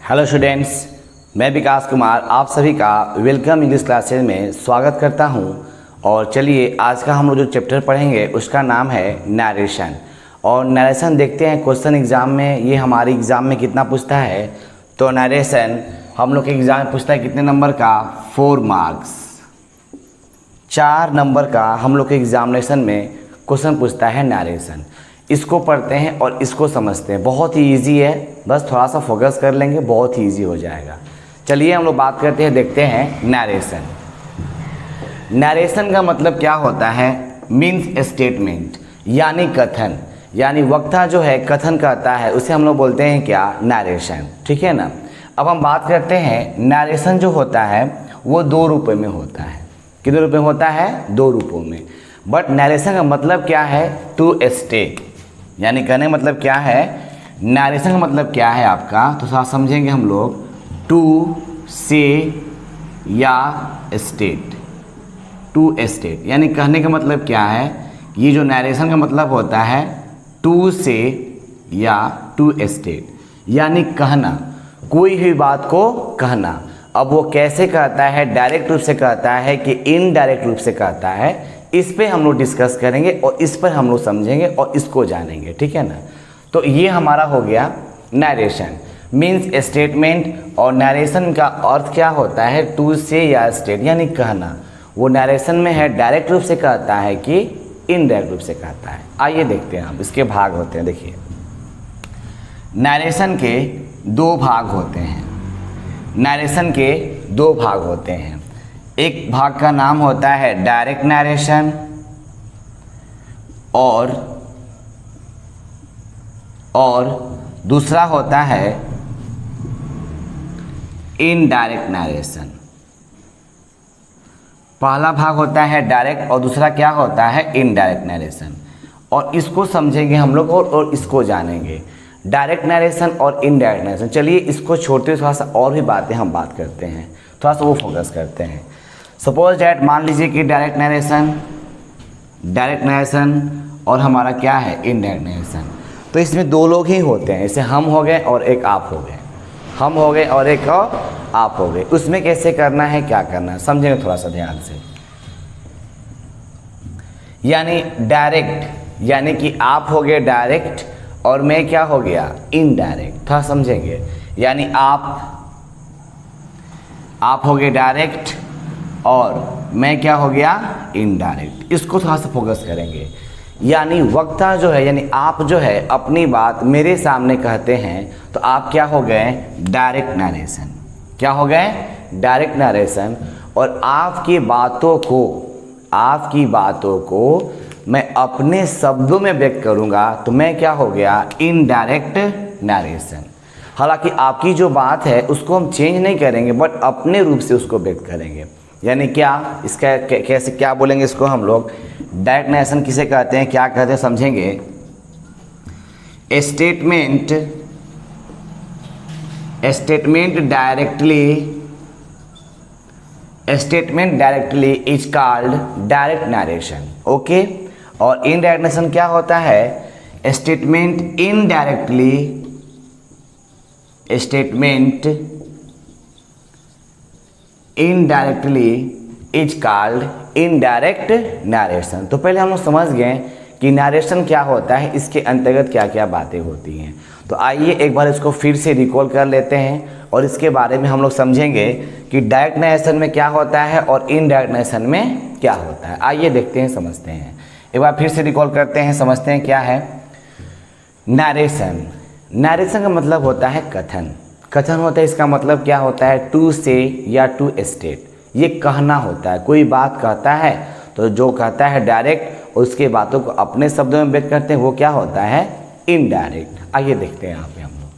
Hello students, मैं विकास कुमार आप सभी का वेलकम इंग्लिश क्लासेज में स्वागत करता हूं। और चलिए आज का हम लोग जो चैप्टर पढ़ेंगे उसका नाम है नरेशन। और नरेशन देखते हैं क्वेश्चन एग्ज़ाम में ये हमारे एग्ज़ाम में कितना पूछता है। तो नरेशन हम लोग के एग्ज़ाम में पूछता है कितने नंबर का, 4 मार्क्स, 4 नंबर का हम लोग के एग्जामिनेशन में क्वेश्चन पूछता है नरेशन। इसको पढ़ते हैं और इसको समझते हैं, बहुत ही इजी है, बस थोड़ा सा फोकस कर लेंगे बहुत ही इजी हो जाएगा। चलिए हम लोग बात करते हैं, देखते हैं नरेशन। नरेशन का मतलब क्या होता है, मीन्स स्टेटमेंट यानी कथन, यानी वक्ता जो है कथन करता है उसे हम लोग बोलते हैं क्या, नरेशन। ठीक है ना। अब हम बात करते हैं नरेशन जो होता है वो 2 रूपों में होता है। कितने रूप में होता है, 2 रूपों में। बट नरेशन का मतलब क्या है, टू स्टेट, यानी कहने का मतलब क्या है, नरेशन का मतलब क्या है आपका, तो थोड़ा समझेंगे हम लोग। टू से या स्टेट, टू स्टेट यानी कहने का मतलब क्या है, ये जो नरेशन का मतलब होता है टू से या टू स्टेट, यानी कहना, कोई भी बात को कहना। अब वो कैसे कहता है, डायरेक्ट रूप से कहता है कि इनडायरेक्ट रूप से कहता है, इस पे हम लोग डिस्कस करेंगे और इस पर हम लोग समझेंगे और इसको जानेंगे। ठीक है ना। तो ये हमारा हो गया नरेशन, मीन्स स्टेटमेंट। और नरेशन का अर्थ क्या होता है, टू से या स्टेट यानी कहना। वो नरेशन में है डायरेक्ट रूप से कहता है कि इनडायरेक्ट रूप से कहता है। आइए देखते हैं, हम इसके भाग होते हैं। देखिए नरेशन के 2 भाग होते हैं। नरेशन के 2 भाग होते हैं। एक भाग का नाम होता है डायरेक्ट नरेशन और दूसरा होता है इनडायरेक्ट नरेशन। पहला भाग होता है डायरेक्ट और दूसरा क्या होता है, इनडायरेक्ट नरेशन। और इसको समझेंगे हम लोग और इसको जानेंगे, डायरेक्ट नरेशन और इनडायरेक्ट नरेशन। चलिए इसको छोड़ते हुए थोड़ा सा और भी बातें हम बात करते हैं, थोड़ा सा वो फोकस करते हैं। सपोज डैट, मान लीजिए कि डायरेक्ट नरेशन और हमारा क्या है, इनडायरेक्ट नरेशन। तो इसमें 2 लोग ही होते हैं, जैसे हम हो गए और एक आप हो गए, हम हो गए और एक और आप हो गए। उसमें कैसे करना है, क्या करना है, समझेंगे थोड़ा सा ध्यान से। यानी डायरेक्ट यानी कि आप हो गए डायरेक्ट और मैं क्या हो गया, इनडायरेक्ट। थोड़ा समझेंगे, यानी आप हो गए डायरेक्ट और मैं क्या हो गया, इनडायरेक्ट। इसको थोड़ा सा फोकस करेंगे। यानी वक्ता जो है, यानी आप जो है अपनी बात मेरे सामने कहते हैं, तो आप क्या हो गए, डायरेक्ट नरेशन। क्या हो गए, डायरेक्ट नरेशन। और आपकी बातों को मैं अपने शब्दों में व्यक्त करूंगा, तो मैं क्या हो गया, इनडायरेक्ट नरेशन। हालांकि आपकी जो बात है उसको हम चेंज नहीं करेंगे, बट अपने रूप से उसको व्यक्त करेंगे। यानी क्या, इसका कैसे क्या बोलेंगे इसको हम लोग, डायरेक्ट नरेशन किसे कहते हैं, क्या कहते हैं, समझेंगे। Statement directly is called direct narration. Okay. और इनडायरेक्ट नरेशन क्या होता है, statement indirectly is called indirect narration. तो पहले हम लोग समझ गए कि नरेशन क्या होता है, इसके अंतर्गत क्या क्या बातें होती हैं। तो आइए एक बार इसको फिर से रिकॉल कर लेते हैं और इसके बारे में हम लोग समझेंगे कि डायरेक्ट नरेशन में क्या होता है और इनडायरेक्ट नरेशन में क्या होता है। आइए देखते हैं, समझते हैं। एक बार फिर से रिकॉल करते हैं, समझते हैं क्या है नरेशन। नरेशन का मतलब होता है कथन। कथन होता है, इसका मतलब क्या होता है, टू से या टू स्टेट, ये कहना होता है। कोई बात कहता है तो जो कहता है डायरेक्ट, उसके बातों को अपने शब्दों में व्यक्त करते हैं, वो क्या होता है, इनडायरेक्ट। आइए देखते हैं यहाँ पे हम लोग।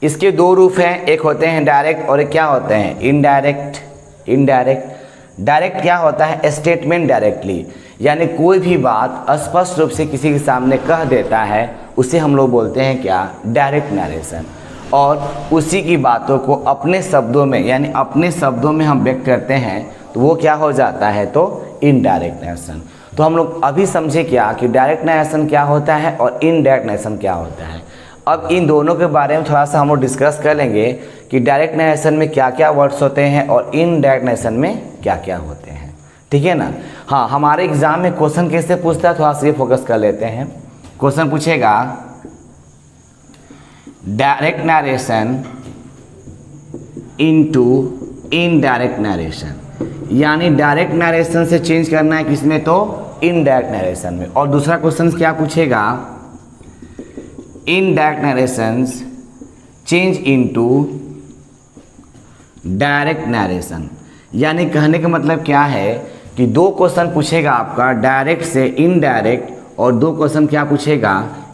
इसके 2 रूप हैं, एक होते हैं डायरेक्ट और एक क्या होते हैं, इनडायरेक्ट। डायरेक्ट क्या होता है, स्टेटमेंट डायरेक्टली, यानी कोई भी बात स्पष्ट रूप से किसी के सामने कह देता है, उसे हम लोग बोलते हैं क्या, डायरेक्ट नरेशन। और उसी की बातों को अपने शब्दों में, यानी अपने शब्दों में हम व्यक्त करते हैं, तो वो क्या हो जाता है, तो इनडायरेक्ट नरेशन। तो हम लोग अभी समझे क्या कि डायरेक्ट नरेशन क्या होता है और इनडायरेक्ट नरेशन क्या होता है। अब इन दोनों के बारे में थोड़ा सा हम लोग डिस्कस कर लेंगे कि डायरेक्ट नरेशन में क्या क्या वर्ड्स होते हैं और इनडायरेक्ट नरेशन में क्या क्या होते हैं, ठीक है ना। हाँ, हमारे एग्जाम में क्वेश्चन कैसे पूछता है थोड़ा सा ये फोकस कर लेते हैं। क्वेश्चन पूछेगा direct narration into indirect narration, यानी डायरेक्ट नरेशन से चेंज करना है किसमें, तो इनडायरेक्ट नरेशन में। और दूसरा क्वेश्चन क्या पूछेगा, indirect narrations change into direct narration. यानी कहने का मतलब क्या है कि दो क्वेश्चन पूछेगा आपका डायरेक्ट से इनडायरेक्ट और दो क्वेश्चन क्या पूछेगा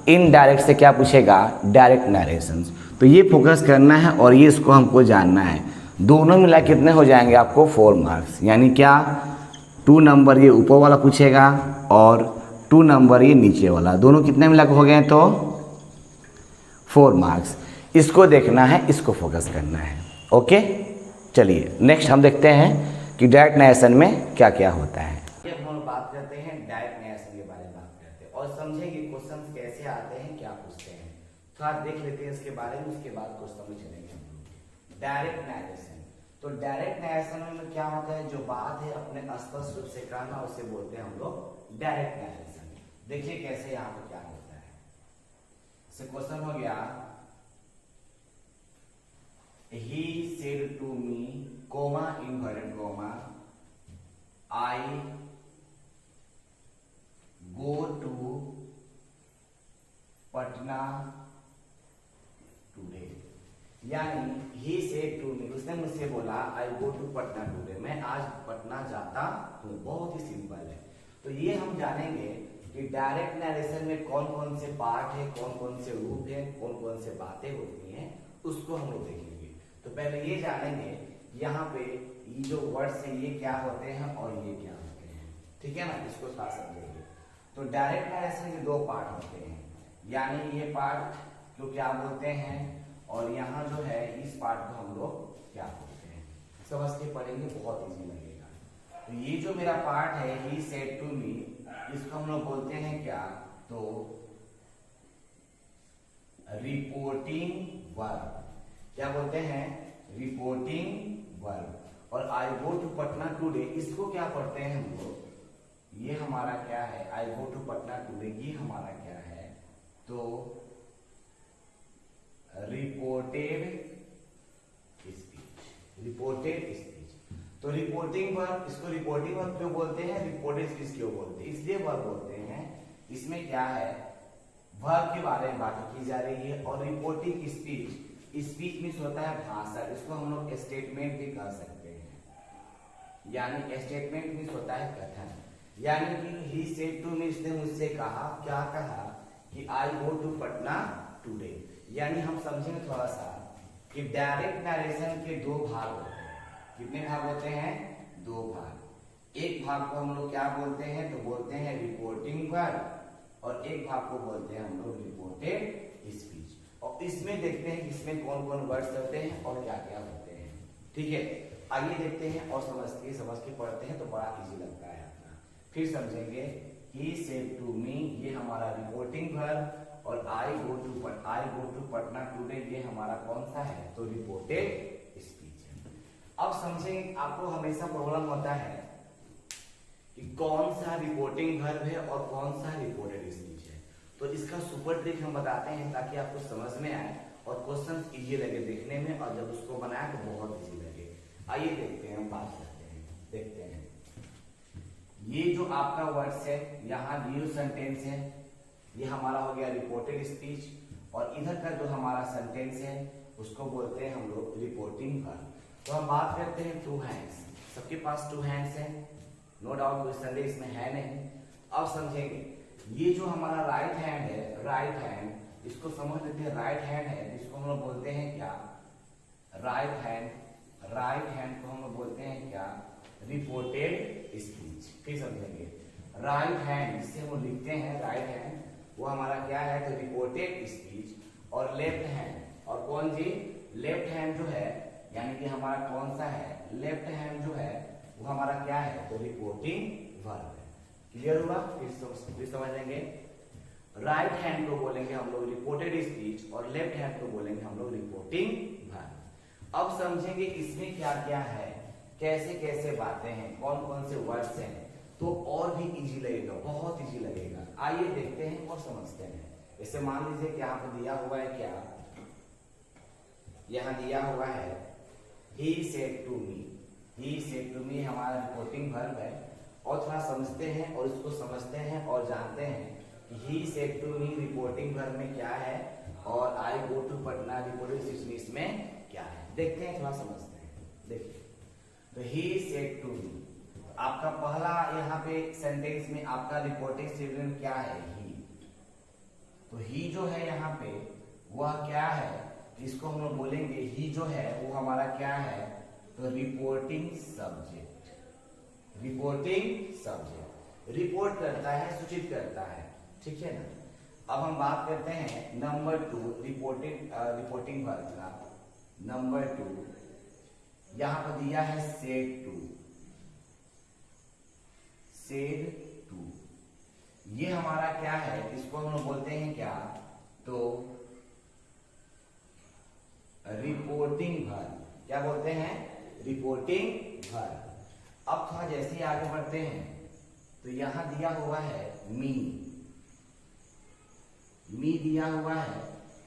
इनडायरेक्ट से क्या पूछेगा डायरेक्ट नरेशंस। तो ये फोकस करना है और ये इसको हमको जानना है। दोनों मिला कितने हो जाएंगे आपको 4 मार्क्स, यानी क्या 2 नंबर ये ऊपर वाला पूछेगा और 2 नंबर ये नीचे वाला, दोनों कितने मिला हो गए तो 4 मार्क्स। इसको देखना है, इसको फोकस करना है। ओके, चलिए नेक्स्ट हम देखते हैं कि डायरेक्ट नरेशन में क्या क्या होता है। अब हम बात करते हैं डायरेक्ट नरेशन के बारे में बात करते हैं और समझेंगे क्वेश्चंस कैसे आते हैं, क्या पूछते हैं, थोड़ा देख लेते हैं इसके बारे में, उसके बाद क्वेश्चन में चलेंगे हम लोग। डायरेक्ट नरेशन, तो डायरेक्ट नरेशन में क्या होता है, जो बात है अपने स्पष्ट रूप से कहना, उसे बोलते हैं हम लोग डायरेक्ट नरेशन। देखिए कैसे यहाँ पर क्या होता है। क्वेश्चन हो गया, he said to me, comma inverted comma, I go to Patna today. यानी he said to me, उसने मुझसे बोला I go to Patna today, मैं आज पटना जाता हूँ। बहुत ही सिंपल है। तो ये हम जानेंगे कि डायरेक्ट नरेशन में कौन कौन से पार्ट है, कौन कौन से रूप है, कौन कौन से बातें होती हैं, उसको हम लोग देखेंगे। तो पहले ये जानेंगे यहाँ पे ये जो वर्ड्स है ये क्या होते हैं और ये क्या होते हैं, ठीक है ना, इसको साथ समझेंगे। तो डायरेक्ट नरेशन के 2 पार्ट होते हैं, यानी ये पार्ट को क्या बोलते हैं और यहाँ जो है इस पार्ट को हम लोग क्या बोलते हैं, समझ के पढ़ेंगे, बहुत इजी लगेगा। तो ये जो मेरा पार्ट है ही सेड टू मी, इसको हम लोग बोलते हैं क्या, तो रिपोर्टिंग वर्ब। क्या बोलते हैं, रिपोर्टिंग वर्ब। और आई गो टू पटना टुडे, इसको क्या पढ़ते हैं हम लोग, ये हमारा क्या है, आई गो टू पटना टुडे, ये हमारा क्या है, तो रिपोर्टेड स्पीच। रिपोर्टेड स्पीच, तो रिपोर्टिंग वर्ब, इसको रिपोर्टिंग वर्ब क्यों बोलते हैं, रिपोर्टेड स्पीच क्यों बोलते हैं, इसलिए वर्ब बोलते हैं। इसमें क्या है, वर्ब के बारे में बात की जा रही है। और रिपोर्टिंग स्पीच, स्पीच मीन्स होता है भाषा, इसको हम लोग स्टेटमेंट भी कह सकते हैं। यानी स्टेटमेंट मीन्स होता है कथन। यानी कि ही सेड टू मी, इसने मुझसे कहा, क्या कहा, कि आई गो टू पटना टुडे। यानी हम समझेंगे थोड़ा सा कि डायरेक्ट नरेशन के 2 भाग होते हैं। कितने भाग होते हैं, 2 भाग। एक भाग को हम लोग क्या बोलते हैं, तो बोलते हैं रिपोर्टिंग वर्ब, और एक भाग को बोलते हैं हम लोग रिपोर्टेड स्पीच। और इसमें देखते हैं कि इसमें कौन कौन वर्ड्स होते हैं और क्या क्या होते हैं, ठीक है। आइए देखते हैं और समझ के पढ़ते हैं तो बड़ा इजी लगता है अपना। फिर समझेंगे, ही सेड टू मी, ये हमारा रिपोर्टिंग वर्ब, और आई गो टू पटना टुडे, ये हमारा कौन सा है, तो रिपोर्टेड स्पीच है। अब समझेंगे, आपको हमेशा प्रॉब्लम होता है कि कौन सा रिपोर्टिंग वर्ब है और कौन सा रिपोर्टेड स्पीच है। तो इसका सुपर ट्रिक हम बताते हैं ताकि आपको समझ में आए और क्वेश्चन इजी लगे देखने में, और जब उसको बनाए तो बहुत इजी लगे। आइए देखते हैं, हम बात करते हैं, देखते हैं। ये जो आपका वर्ड्स है, यहाँ ये सेंटेंस है, ये हमारा हो गया रिपोर्टेड स्पीच, और इधर का जो हमारा सेंटेंस है उसको बोलते हैं हम लोग रिपोर्टिंग वर्ब। तो हम बात करते हैं 2 हैंड्स। सबके पास 2 हैंड्स हैं, नो डाउट, कोई संदेह इसमें है नहीं। अब समझेंगे, ये जो हमारा राइट हैंड है, राइट हैंड, इसको समझ लेते हैं, राइट हैंड है, इसको हम लोग बोलते हैं क्या, राइट हैंड। राइट हैंड को हम लोग बोलते हैं क्या, रिपोर्टेड स्पीच। फिर समझेंगे, राइट हैंड जिससे हम लिखते हैं राइट हैंड, वो हमारा क्या है, तो रिपोर्टेड स्पीच। और लेफ्ट हैंड, और कौन जी, लेफ्ट हैंड जो है, यानी कि हमारा कौन सा है, लेफ्ट हैंड जो है वो हमारा क्या है, तो रिपोर्टिंग वर्ब है। क्लियर हुआ, फिर समझ लेंगे। राइट हैंड को बोलेंगे हम लोग रिपोर्टेड स्पीच और लेफ्ट हैंड को बोलेंगे हम लोग रिपोर्टिंग वर्ब। अब समझेंगे इसमें क्या क्या है, कैसे कैसे बातें हैं, कौन कौन से वर्ड्स हैं, तो और भी इजी लगेगा, बहुत इजी लगेगा। आइए देखते हैं और समझते हैं। जैसे मान लीजिए कि यहाँ पे दिया हुआ है क्या, यहाँ दिया हुआ है he said to me। he said to me हमारा रिपोर्टिंग वर्ब है, और थोड़ा समझते हैं और इसको समझते हैं और जानते हैं कि he said to me reporting verb में क्या है और I go to Patna reporting speech इसमें क्या है। देखते हैं, थोड़ा समझते हैं। देखिए, तो he said to me, आपका पहला यहाँ पे सेंटेंस में आपका रिपोर्टिंग स्टेटमेंट क्या है, ही। तो ही जो है यहाँ पे वह क्या है, इसको हम लोग बोलेंगे ही जो है वो हमारा क्या है, तो reporting subject. Reporting subject report करता है, सूचित करता है, ठीक है ना। अब हम बात करते हैं नंबर 2 रिपोर्टिंग वर्ब का। नंबर 2 यहाँ पर दिया है सेड टू। सेड टू ये हमारा क्या है, इसको हम लोग बोलते हैं क्या, तो रिपोर्टिंग वर्ब। क्या बोलते हैं, रिपोर्टिंग वर्ब। अब थोड़ा जैसे ही आगे बढ़ते हैं तो यहां दिया हुआ है मी। मी दिया हुआ है,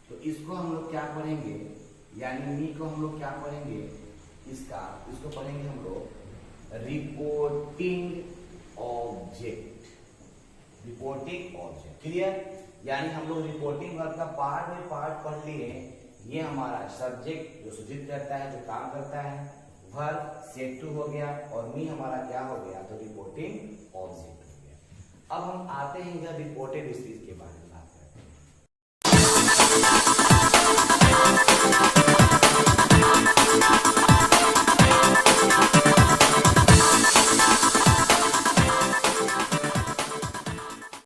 तो इसको हम लोग क्या पढ़ेंगे, यानी मी को हम लोग क्या पढ़ेंगे, इसको पढ़ेंगे हम लोग reporting object. Reporting object, clear. यानी हम लोग रिपोर्टिंग वर्ब का पार्ट बाय पार्ट पढ़ लिए। ये हमारा सब्जेक्ट जो सूचित करता है, जो काम करता है, वर्ब सेड टू हो गया, और मी हमारा क्या हो गया, तो रिपोर्टिंग ऑब्जेक्ट हो गया। अब हम आते हैं इधर रिपोर्टेड स्पीच के बारे में बात करते हैं।